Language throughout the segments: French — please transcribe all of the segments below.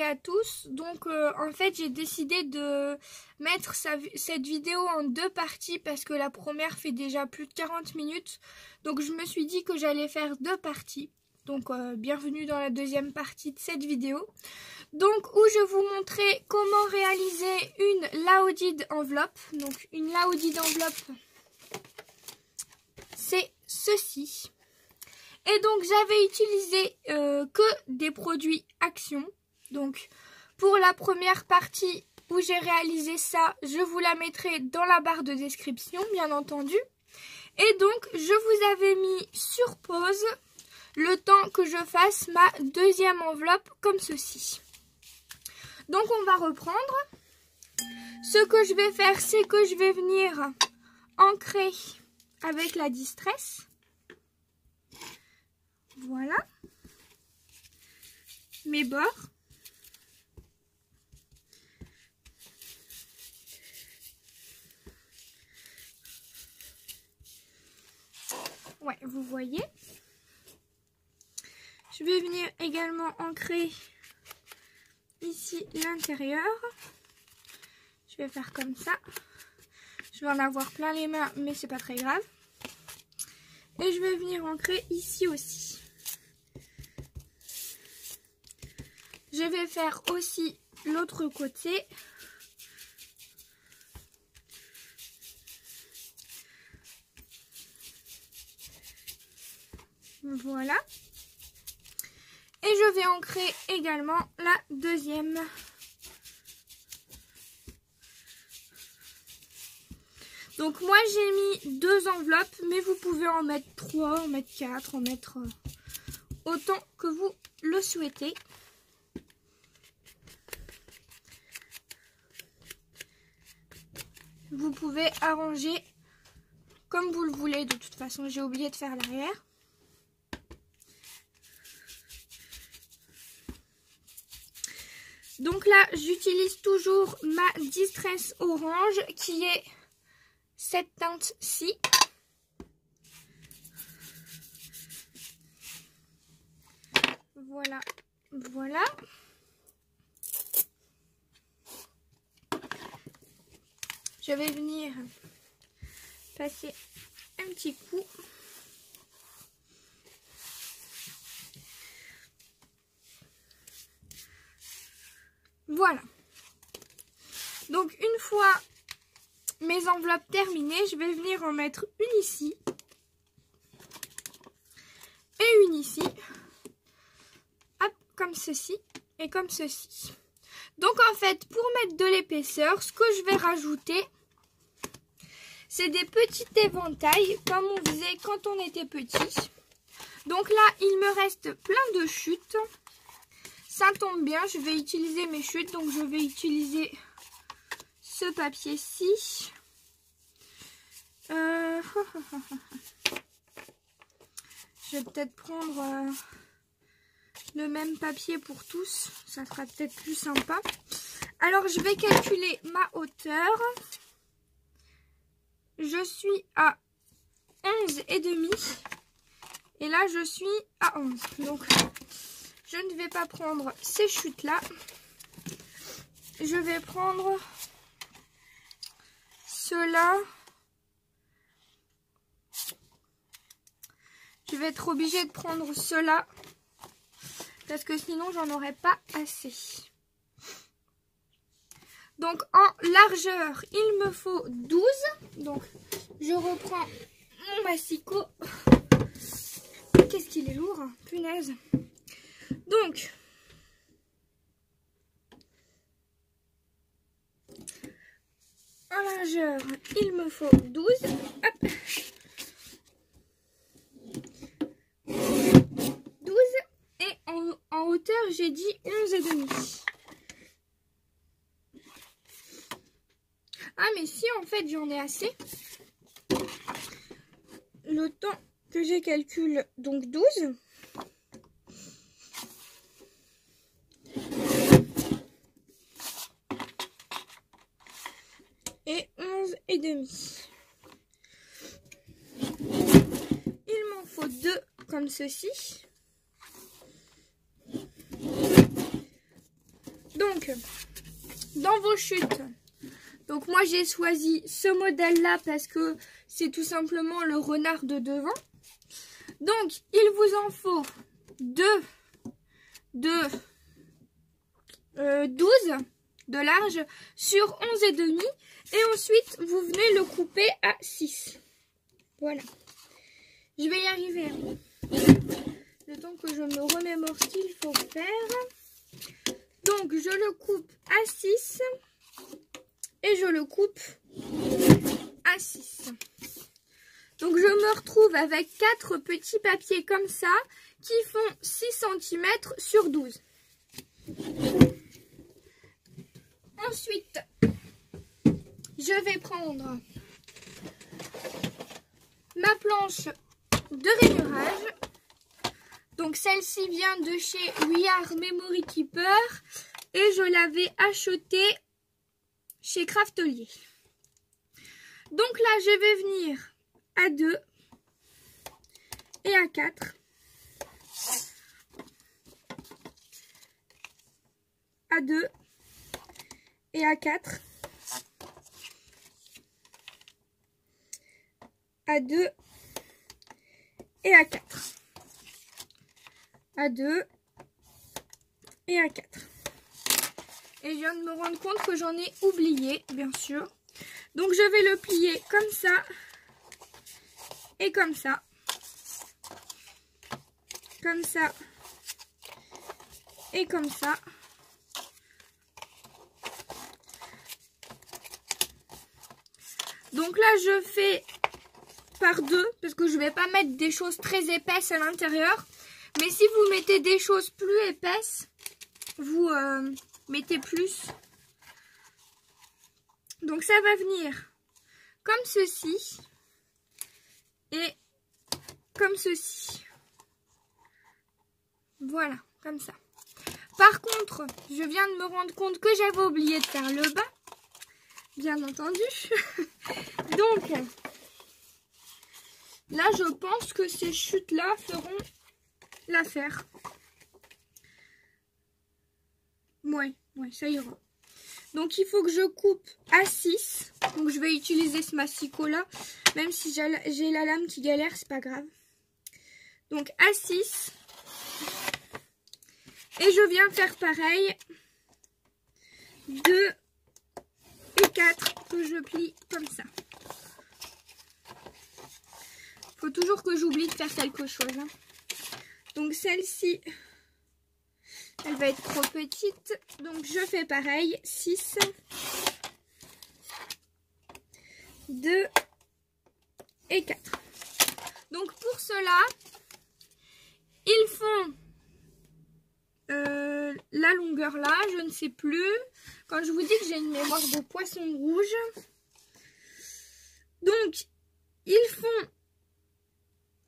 journée à tous. Donc en fait j'ai décidé de mettre cette vidéo en 2 parties parce que la première fait déjà plus de 40 minutes. Donc je me suis dit que j'allais faire 2 parties. Donc bienvenue dans la deuxième partie de cette vidéo. Donc où je vous montrais comment réaliser une Laodide enveloppe. Donc une Laodide enveloppe, c'est ceci. Et donc j'avais utilisé que des produits Action. Donc pour la première partie où j'ai réalisé ça, je vous la mettrai dans la barre de description bien entendu. Et donc je vous avais mis sur pause le temps que je fasse ma deuxième enveloppe comme ceci. Donc on va reprendre. Ce que je vais faire, c'est que je vais venir ancrer avec la Distress. Voilà mes bords. Ouais, vous voyez. Je vais venir également ancrer ici l'intérieur. Je vais faire comme ça. Je vais en avoir plein les mains, mais c'est pas très grave. Et je vais venir ancrer ici aussi. Je vais faire aussi l'autre côté. Voilà. Et je vais ancrer également la deuxième. Donc moi j'ai mis 2 enveloppes, mais vous pouvez en mettre 3, en mettre 4, en mettre autant que vous le souhaitez. Vous pouvez arranger comme vous le voulez. De toute façon, j'ai oublié de faire l'arrière. Donc là, j'utilise toujours ma Distress orange qui est cette teinte-ci. Voilà, voilà. Je vais venir passer un petit coup. Voilà. Donc une fois mes enveloppes terminées, je vais venir en mettre une ici et une ici. Hop, comme ceci et comme ceci. Donc en fait, pour mettre de l'épaisseur, ce que je vais rajouter, c'est des petits éventails comme on faisait quand on était petit. Donc là, il me reste plein de chutes. Ça tombe bien, je vais utiliser mes chutes. Donc je vais utiliser ce papier-ci. Je vais peut-être prendre le même papier pour tous. Ça sera peut-être plus sympa. Alors je vais calculer ma hauteur. Je suis à 11,5 et là je suis à 11. Donc je ne vais pas prendre ces chutes là. Je vais prendre ceux-là. Je vais être obligée de prendre ceux-là parce que sinon j'en aurais pas assez. Donc en largeur, il me faut 12. Donc je reprends mon massicot. Qu'est-ce qu'il est lourd, hein, punaise. Donc en largeur, il me faut 12. Hop. 12 et en hauteur, j'ai dit 11,5. Ah mais si en fait j'en ai assez. Le temps que j'ai calculé, donc 12. Et 11,5. Il m'en faut 2 comme ceci. Donc, dans vos chutes, donc moi j'ai choisi ce modèle-là parce que c'est tout simplement le renard de devant. Donc, il vous en faut 12 de large sur 11,5 et ensuite vous venez le couper à 6. Voilà. Je vais y arriver. Le temps que je me remémore ce qu'il faut faire. Donc, je le coupe à 6 et je le coupe à 6. Donc, je me retrouve avec 4 petits papiers comme ça qui font 6 cm sur 12. Ensuite, je vais prendre ma planche de rainurage. Donc celle-ci vient de chez We Are Memory Keeper et je l'avais achetée chez Craftelier. Donc là, je vais venir à 2 et à 4. À 2 et à 4. À 2 et à 4. À 2 et à 4. Et je viens de me rendre compte que j'en ai oublié, bien sûr. Donc je vais le plier comme ça et comme ça. Comme ça et comme ça. Donc là, je fais par 2 parce que je ne vais pas mettre des choses très épaisses à l'intérieur. Mais si vous mettez des choses plus épaisses, vous mettez plus. Donc ça va venir comme ceci et comme ceci. Voilà, comme ça. Par contre, je viens de me rendre compte que j'avais oublié de faire le bas. Bien entendu. Donc, là, je pense que ces chutes-là feront l'affaire. Ouais, ça ira. Donc, il faut que je coupe à 6. Donc, je vais utiliser ce massicot-là. Même si j'ai la lame qui galère, c'est pas grave. Donc, à 6. Et je viens faire pareil. 2 et 4 que je plie comme ça. Faut toujours que j'oublie de faire quelque chose. Hein. Donc celle-ci, elle va être trop petite. Donc je fais pareil. 6, 2 et 4. Donc pour cela, ils font la longueur là, je ne sais plus. Quand je vous dis que j'ai une mémoire de poisson rouge. Donc, ils font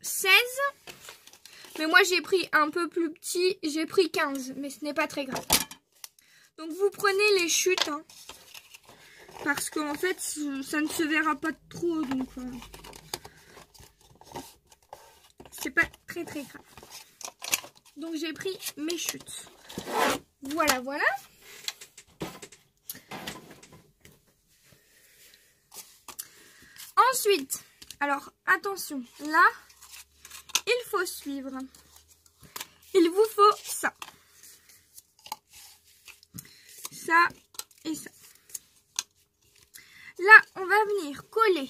16. Mais moi, j'ai pris un peu plus petit. J'ai pris 15. Mais ce n'est pas très grave. Donc, vous prenez les chutes. Hein, parce qu'en fait, ça ne se verra pas trop. Donc, c'est pas très très grave. Donc, j'ai pris mes chutes. Voilà, voilà. Ensuite, alors attention, là, il faut suivre. Il vous faut ça. Ça et ça. Là, on va venir coller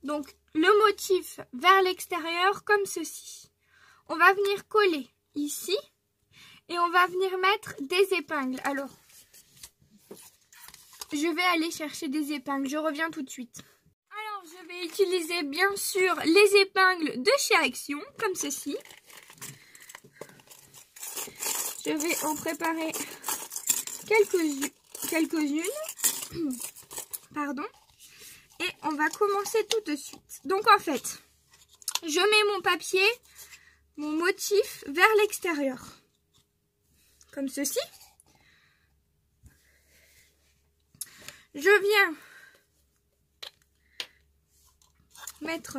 donc le motif vers l'extérieur comme ceci. On va venir coller ici et on va venir mettre des épingles. Alors, je vais aller chercher des épingles. Je reviens tout de suite. Alors, je vais utiliser bien sûr les épingles de chez Action, comme ceci. Je vais en préparer quelques-unes. Pardon. Et on va commencer tout de suite. Donc en fait, je mets mon papier, mon motif vers l'extérieur. Comme ceci. Je viens mettre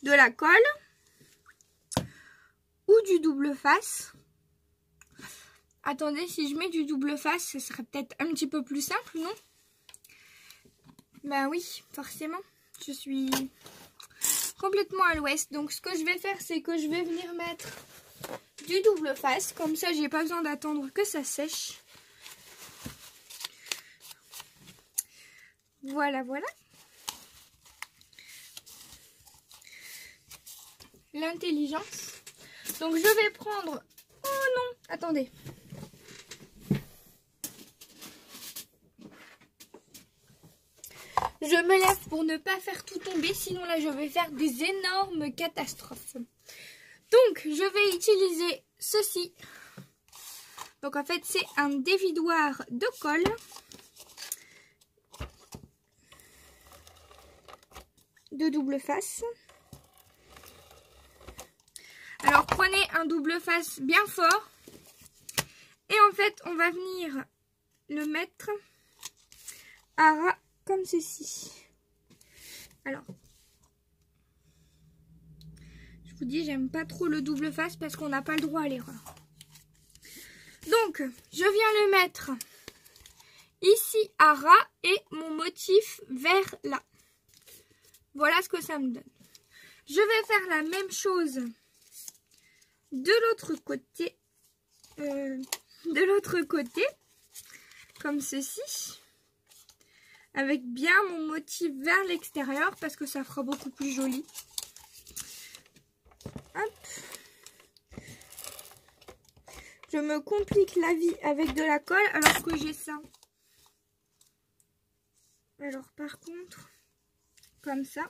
de la colle ou du double face. Attendez, si je mets du double face, ce serait peut-être un petit peu plus simple, non? Ben oui, forcément. Je suis complètement à l'ouest. Donc ce que je vais faire, c'est que je vais venir mettre du double face. Comme ça, j'ai pas besoin d'attendre que ça sèche. Voilà, voilà. L'intelligence. Donc je vais prendre... Oh non, attendez. Je me lève pour ne pas faire tout tomber, sinon là je vais faire des énormes catastrophes. Donc je vais utiliser ceci. Donc en fait c'est un dévidoir de colle. De double face. Alors prenez un double face bien fort. Et en fait on va venir le mettre à ras comme ceci. Alors, je vous dis, j'aime pas trop le double face parce qu'on n'a pas le droit à l'erreur. Donc, je viens le mettre ici à ras et mon motif vers là. Voilà ce que ça me donne. Je vais faire la même chose de l'autre côté. Comme ceci. Avec bien mon motif vers l'extérieur parce que ça fera beaucoup plus joli. Hop. Je me complique la vie avec de la colle alors que j'ai ça. Alors par contre, comme ça.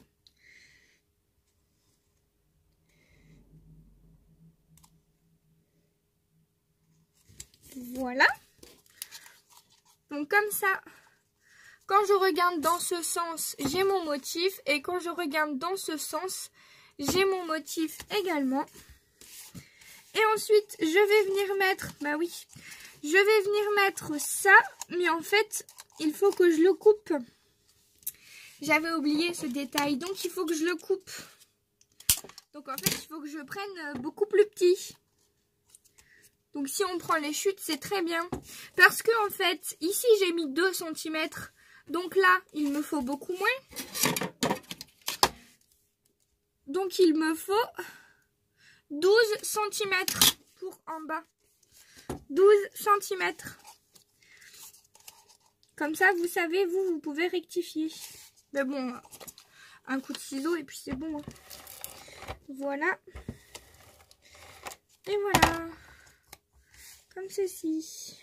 Voilà. Donc comme ça. Quand je regarde dans ce sens, j'ai mon motif. Et quand je regarde dans ce sens, j'ai mon motif également. Et ensuite, je vais venir mettre... Bah oui. Je vais venir mettre ça. Mais en fait, il faut que je le coupe. J'avais oublié ce détail. Donc, il faut que je le coupe. Donc, en fait, il faut que je prenne beaucoup plus petit. Donc, si on prend les chutes, c'est très bien. Parce que, en fait, ici, j'ai mis 2 cm. Donc là, il me faut beaucoup moins. Donc il me faut 12 cm pour en bas. 12 cm. Comme ça, vous savez, vous pouvez rectifier. Mais bon, un coup de ciseau et puis c'est bon. Hein. Voilà. Et voilà. Comme ceci.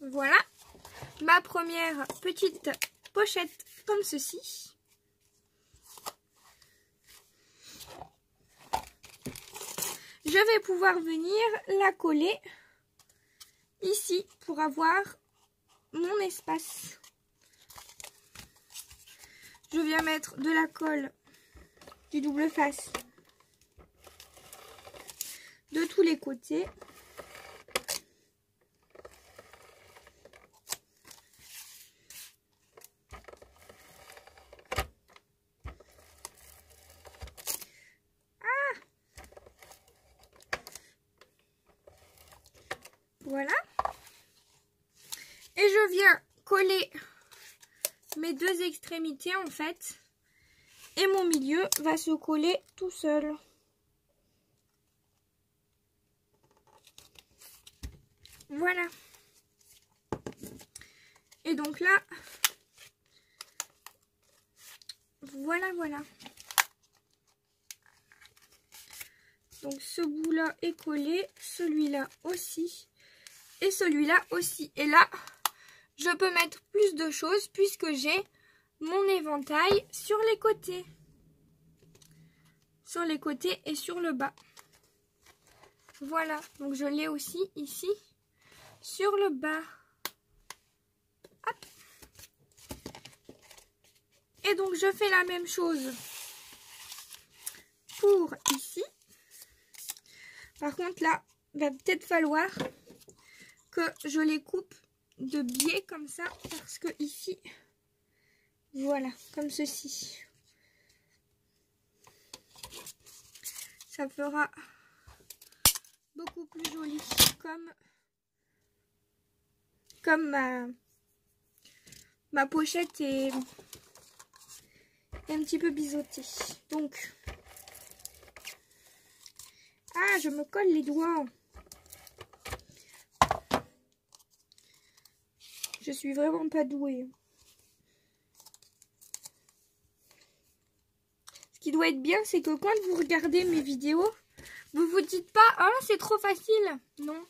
Voilà, ma première petite pochette comme ceci. Je vais pouvoir venir la coller ici pour avoir mon espace. Je viens mettre de la colle du double face de tous les côtés. Voilà. Et je viens coller mes 2 extrémités en fait. Et mon milieu va se coller tout seul. Voilà. Et donc là, voilà, voilà. Donc ce bout-là est collé, celui-là aussi. Et celui-là aussi. Et là, je peux mettre plus de choses puisque j'ai mon éventail sur les côtés. Sur les côtés et sur le bas. Voilà. Donc je l'ai aussi ici sur le bas. Hop. Et donc je fais la même chose pour ici. Par contre là, il va peut-être falloir que je les coupe de biais comme ça, parce que ici, voilà, comme ceci. Ça fera beaucoup plus joli, comme ma pochette est un petit peu biseautée. Donc, ah, je me colle les doigts. Je suis vraiment pas douée. Ce qui doit être bien, c'est que quand vous regardez mes vidéos, vous vous dites pas « Oh, c'est trop facile !» Non.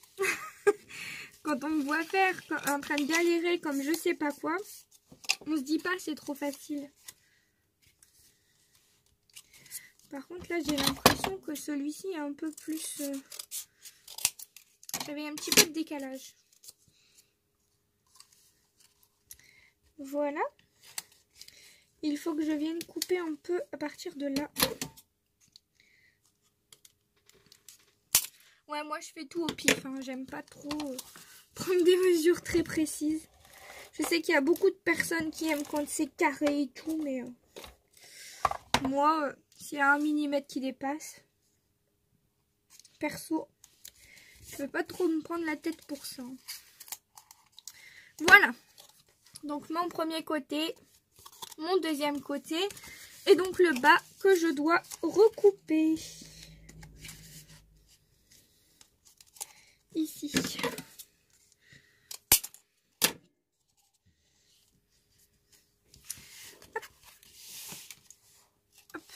Quand on me voit faire, en train de galérer comme je sais pas quoi, on se dit pas « C'est trop facile !» Par contre, là, j'ai l'impression que celui-ci est un peu plus... J'avais un petit peu de décalage. Voilà. Il faut que je vienne couper un peu à partir de là. Ouais, moi je fais tout au pif. Hein. J'aime pas trop prendre des mesures très précises. Je sais qu'il y a beaucoup de personnes qui aiment quand c'est carré et tout, mais moi, s'il y a 1 millimètre qui dépasse, perso, je veux pas trop me prendre la tête pour ça. Voilà. Donc mon premier côté, mon deuxième côté, et donc le bas que je dois recouper. Ici. Hop. Hop.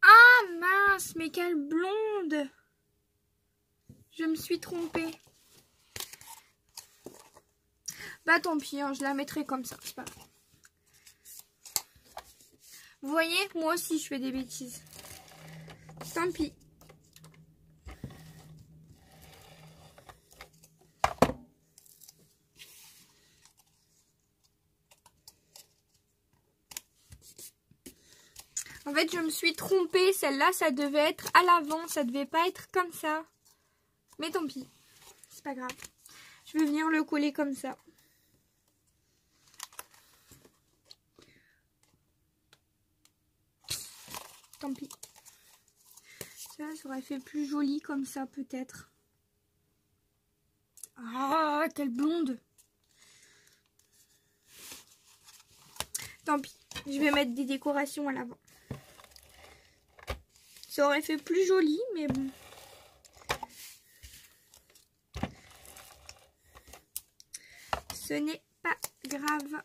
Ah mince, mais quelle blonde! Je me suis trompée. Bah tant pis, hein, je la mettrai comme ça, c'est pas grave. Vous voyez, moi aussi je fais des bêtises. Tant pis. En fait, je me suis trompée. Celle-là, ça devait être à l'avant. Ça devait pas être comme ça. Mais tant pis. C'est pas grave. Je vais venir le coller comme ça. Tant pis. Ça aurait fait plus joli comme ça, peut-être. Ah, quelle blonde! Tant pis. Je vais mettre des décorations à l'avant. Ça aurait fait plus joli, mais bon. Ce n'est pas grave.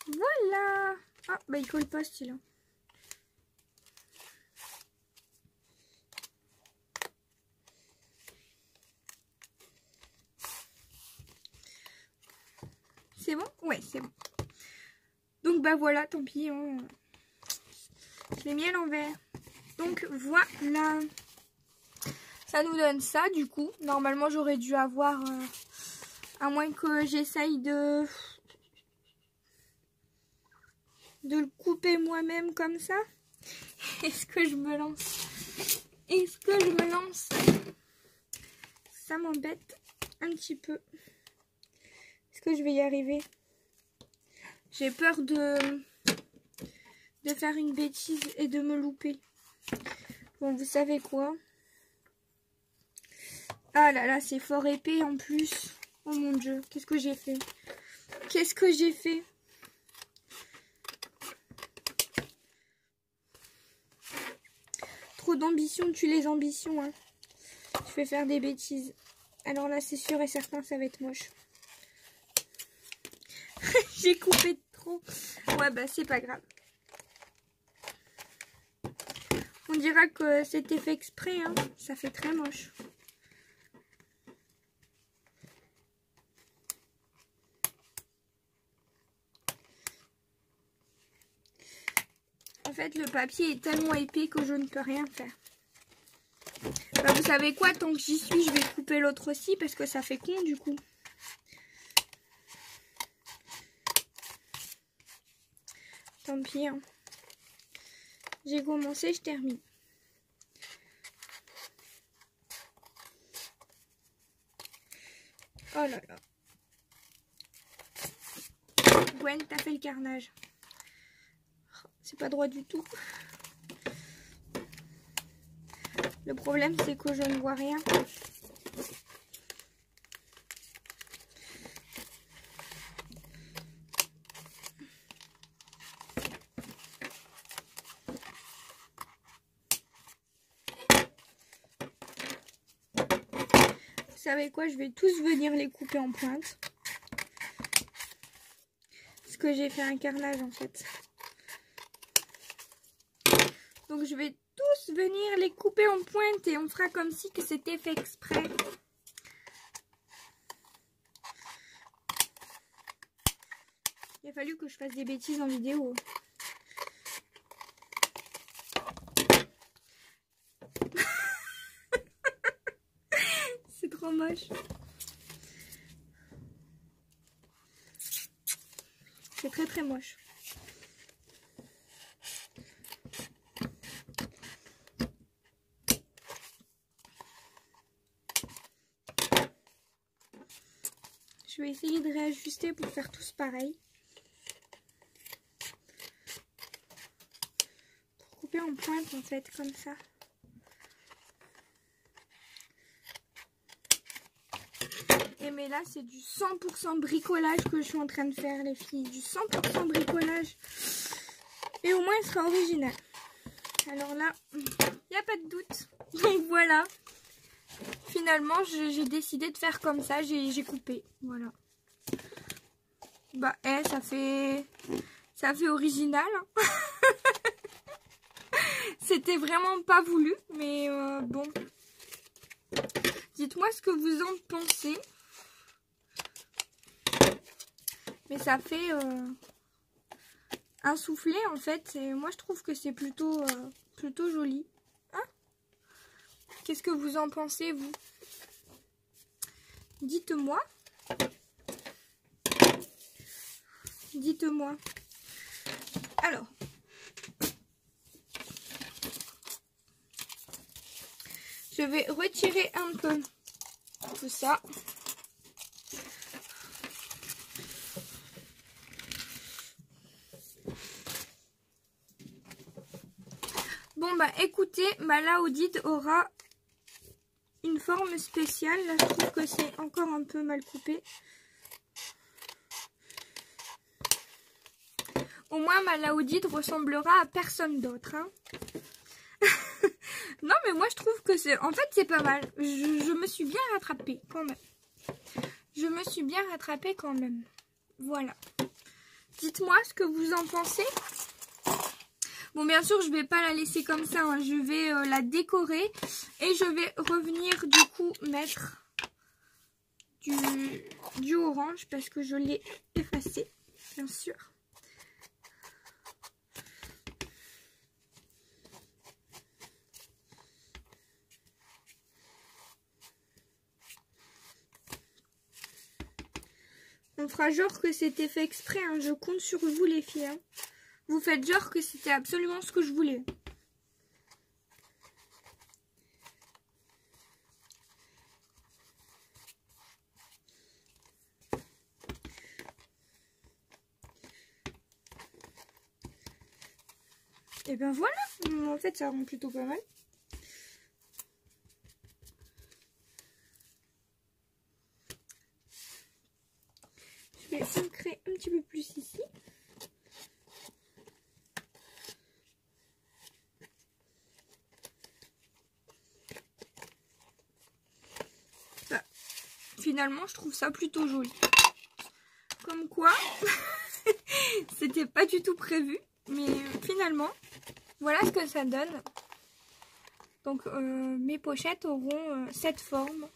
Voilà. Ah, bah il colle pas celui-là. C'est bon? Ouais, c'est bon. Donc bah voilà, tant pis. Je l'ai mis à l'envers. Donc voilà. Ça nous donne ça du coup. Normalement j'aurais dû avoir... à moins que j'essaye de le couper moi-même comme ça. Est-ce que je me lance? Est-ce que je me lance? Ça m'embête un petit peu. Est-ce que je vais y arriver? J'ai peur de faire une bêtise et de me louper. Bon, vous savez quoi? Ah là là, c'est fort épais en plus. Oh mon Dieu, qu'est-ce que j'ai fait? Qu'est-ce que j'ai fait? Trop d'ambition tue les ambitions. Hein. Je vais faire des bêtises. Alors là, c'est sûr et certain, ça va être moche. J'ai coupé trop. Ouais, bah c'est pas grave. On dira que c'était fait exprès. Hein. Ça fait très moche. En fait, le papier est tellement épais que je ne peux rien faire. Bah, vous savez quoi? Tant que j'y suis, je vais couper l'autre aussi parce que ça fait con du coup. Tant pis. Hein. J'ai commencé, je termine. Oh là là. Gwen, t'as fait le carnage. C'est pas droit du tout. Le problème, c'est que je ne vois rien. Vous savez quoi? Je vais tous venir les couper en pointe. Parce que j'ai fait un carnage en fait. Donc je vais tous venir les couper en pointe et on fera comme si que c'était fait exprès. Il a fallu que je fasse des bêtises en vidéo. C'est trop moche. C'est très très moche. Je vais essayer de réajuster pour faire tous pareil. Pour couper en pointe en fait, comme ça. Et mais là c'est du 100% bricolage que je suis en train de faire les filles. Du 100% bricolage. Et au moins il sera original. Alors là, il n'y a pas de doute. Donc voilà. Finalement, j'ai décidé de faire comme ça. J'ai coupé. Voilà. Bah, ça fait original. Hein. C'était vraiment pas voulu. Mais bon. Dites-moi ce que vous en pensez. Mais ça fait un soufflet en fait. Et moi, je trouve que c'est plutôt joli. Qu'est-ce que vous en pensez, vous? Dites-moi. Dites-moi. Alors. Je vais retirer un peu tout ça. Bon, bah écoutez, ma Laodide aura une forme spéciale. Là, je trouve que c'est encore un peu mal coupé. Au moins, ma Laodide ressemblera à personne d'autre. Hein. Non, mais moi, je trouve que c'est... En fait, c'est pas mal. Je me suis bien rattrapée, quand même. Je me suis bien rattrapée, quand même. Voilà. Dites-moi ce que vous en pensez. Bon, bien sûr, je vais pas la laisser comme ça. Hein. Je vais la décorer. Et je vais revenir, du coup, mettre du orange. Parce que je l'ai effacé, bien sûr. On fera genre que c'était fait exprès. Hein. Je compte sur vous, les filles. Hein. Vous faites genre que c'était absolument ce que je voulais. Et ben voilà. En fait, ça rend plutôt pas mal. Je vais ancrer un petit peu plus ici. Finalement, je trouve ça plutôt joli. Comme quoi, c'était pas du tout prévu. Mais finalement, voilà ce que ça donne. Donc, mes pochettes auront cette forme.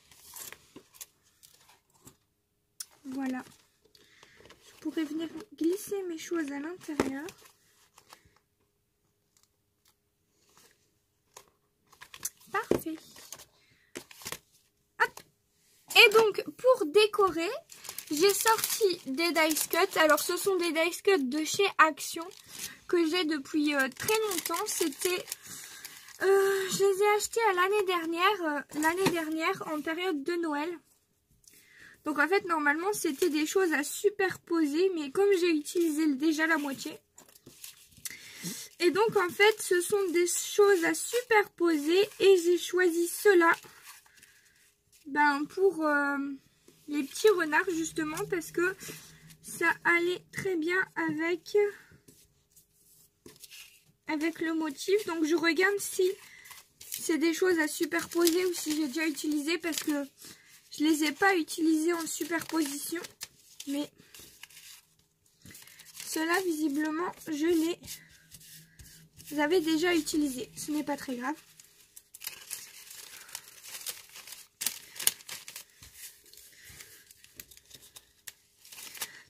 Voilà. Je pourrais venir glisser mes choses à l'intérieur. Parfait. Hop. Et donc, pour décorer, j'ai sorti des dice cuts. Alors, ce sont des dice cuts de chez Action que j'ai depuis très longtemps. C'était... je les ai achetés l'année dernière en période de Noël. Donc en fait normalement c'était des choses à superposer, mais comme j'ai utilisé déjà la moitié. Et donc en fait ce sont des choses à superposer et j'ai choisi cela pour les petits renards justement parce que ça allait très bien avec le motif. Donc je regarde si c'est des choses à superposer ou si j'ai déjà utilisé parce que je les ai pas utilisées en superposition. Mais cela visiblement je les avais déjà utilisé. Ce n'est pas très grave.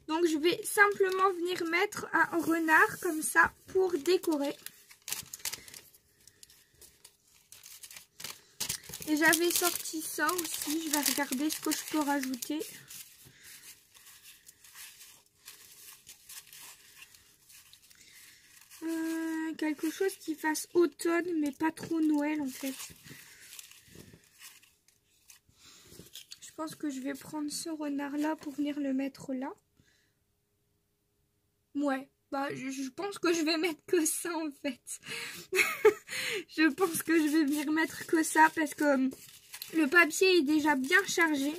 Donc je vais simplement venir mettre un renard comme ça pour décorer. Et j'avais sorti ça aussi. Je vais regarder ce que je peux rajouter. Quelque chose qui fasse automne mais pas trop Noël en fait. Je pense que je vais prendre ce renard là pour venir le mettre là. Ouais, je pense que je vais mettre que ça en fait. Je pense que je vais venir mettre que ça parce que le papier est déjà bien chargé.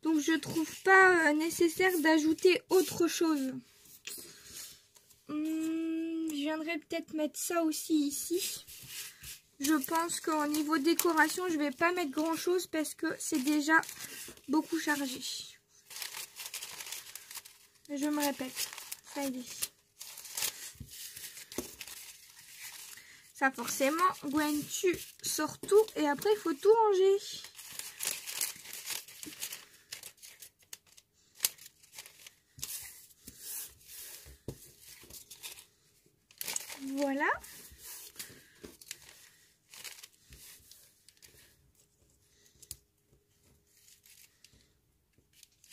Donc je trouve pas nécessaire d'ajouter autre chose. Je viendrai peut-être mettre ça aussi ici. Je pense qu'au niveau décoration, je vais pas mettre grand chose parce que c'est déjà beaucoup chargé. Je me répète, ça y est. Ça forcément, Gwen, tu sors tout et après il faut tout ranger. Voilà.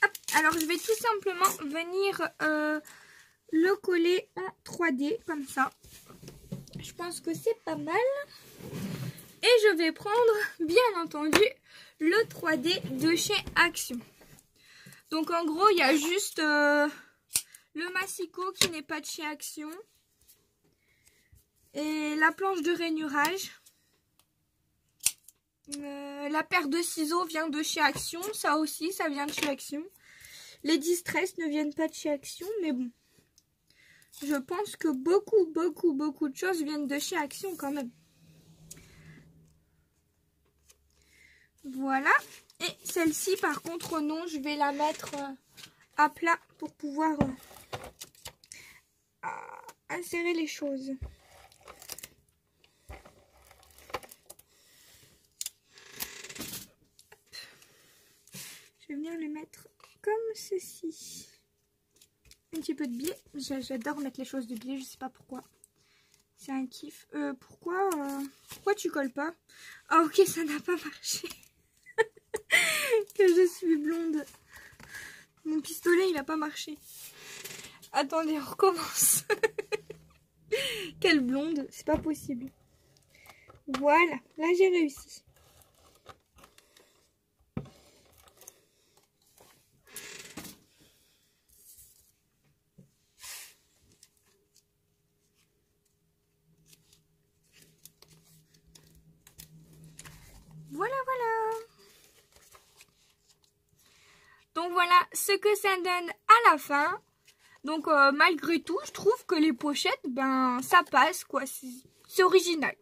Hop. Alors je vais tout simplement venir le coller en 3D comme ça. Je pense que c'est pas mal. Et je vais prendre, bien entendu, le 3D de chez Action. Donc en gros, il y a juste le massicot qui n'est pas de chez Action. Et la planche de rainurage. La paire de ciseaux vient de chez Action. Ça aussi, ça vient de chez Action. Les distress ne viennent pas de chez Action, mais bon. Je pense que beaucoup de choses viennent de chez Action quand même. Voilà. Et celle-ci, par contre, non, je vais la mettre à plat pour pouvoir insérer les choses. Je vais venir le mettre comme ceci. Un petit peu de biais. J'adore mettre les choses de biais, je sais pas pourquoi. C'est un kiff. Pourquoi tu colles pas? Ah ok, ça n'a pas marché. Que je suis blonde. Mon pistolet, il a pas marché. Attendez, on recommence. Quelle blonde, c'est pas possible. Voilà, là j'ai réussi. Voilà. Donc voilà ce que ça donne à la fin. Donc malgré tout, je trouve que les pochettes, ça passe quoi. C'est original.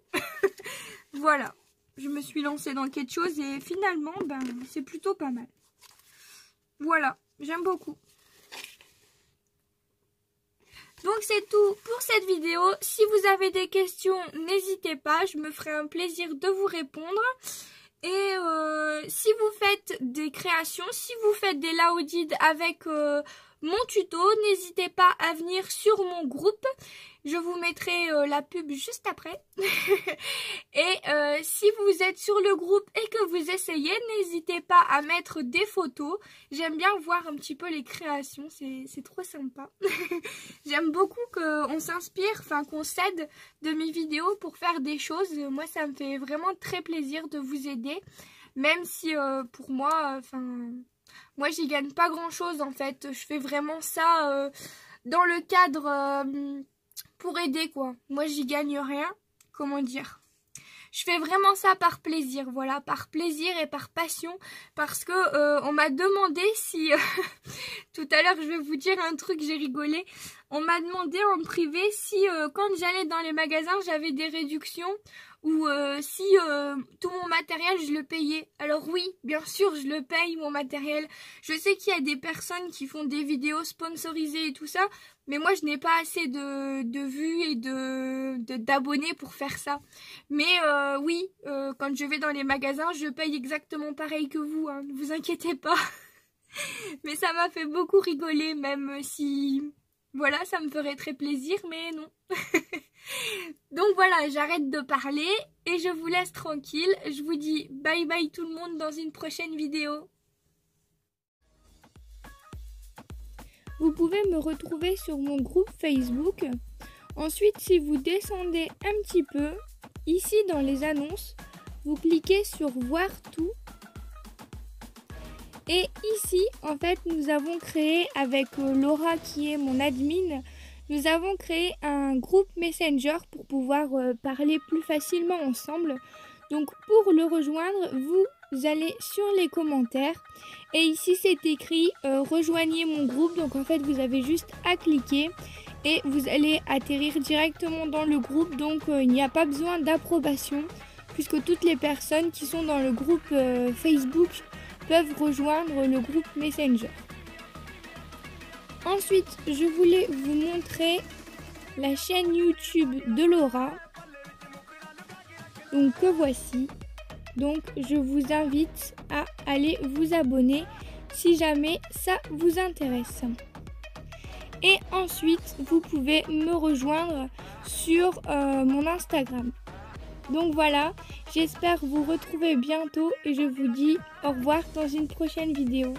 Voilà. Je me suis lancée dans quelque chose et finalement, c'est plutôt pas mal. Voilà, j'aime beaucoup. Donc c'est tout pour cette vidéo. Si vous avez des questions, n'hésitez pas. Je me ferai un plaisir de vous répondre. Et si vous faites des créations, si vous faites des laodides avec mon tuto, n'hésitez pas à venir sur mon groupe. Je vous mettrai la pub juste après. Et si vous êtes sur le groupe et que vous essayez, n'hésitez pas à mettre des photos. J'aime bien voir un petit peu les créations, c'est trop sympa. J'aime beaucoup qu'on s'inspire, qu'on s'aide de mes vidéos pour faire des choses. Moi, ça me fait vraiment très plaisir de vous aider. Même si pour moi, Moi, j'y gagne pas grand-chose en fait. Je fais vraiment ça dans le cadre pour aider quoi. Moi, j'y gagne rien. Comment dire? Je fais vraiment ça par plaisir, voilà, par plaisir et par passion, parce que on m'a demandé si, tout à l'heure je vais vous dire un truc, j'ai rigolé, on m'a demandé en privé si quand j'allais dans les magasins j'avais des réductions ou si tout mon matériel je le payais. Alors oui, bien sûr je le paye mon matériel. Je sais qu'il y a des personnes qui font des vidéos sponsorisées et tout ça, mais moi je n'ai pas assez de vues et d'abonnés pour faire ça. Mais oui, quand je vais dans les magasins, je paye exactement pareil que vous, hein, ne vous inquiétez pas. Mais ça m'a fait beaucoup rigoler, même si... Voilà, ça me ferait très plaisir, mais non. Donc voilà, j'arrête de parler et je vous laisse tranquille. Je vous dis bye bye tout le monde dans une prochaine vidéo. Vous pouvez me retrouver sur mon groupe Facebook. Ensuite, si vous descendez un petit peu, ici dans les annonces, vous cliquez sur voir tout. Et ici, en fait, nous avons créé avec Laura qui est mon admin, nous avons créé un groupe Messenger pour pouvoir parler plus facilement ensemble. Donc pour le rejoindre, vous allez sur les commentaires et ici c'est écrit rejoignez mon groupe. Donc en fait vous avez juste à cliquer et vous allez atterrir directement dans le groupe. Donc il n'y a pas besoin d'approbation puisque toutes les personnes qui sont dans le groupe Facebook peuvent rejoindre le groupe Messenger. Ensuite, je voulais vous montrer la chaîne YouTube de Laura. Donc que voici. Donc je vous invite à aller vous abonner si jamais ça vous intéresse. Et ensuite, vous pouvez me rejoindre sur mon Instagram. Donc voilà, j'espère vous retrouver bientôt et je vous dis au revoir dans une prochaine vidéo.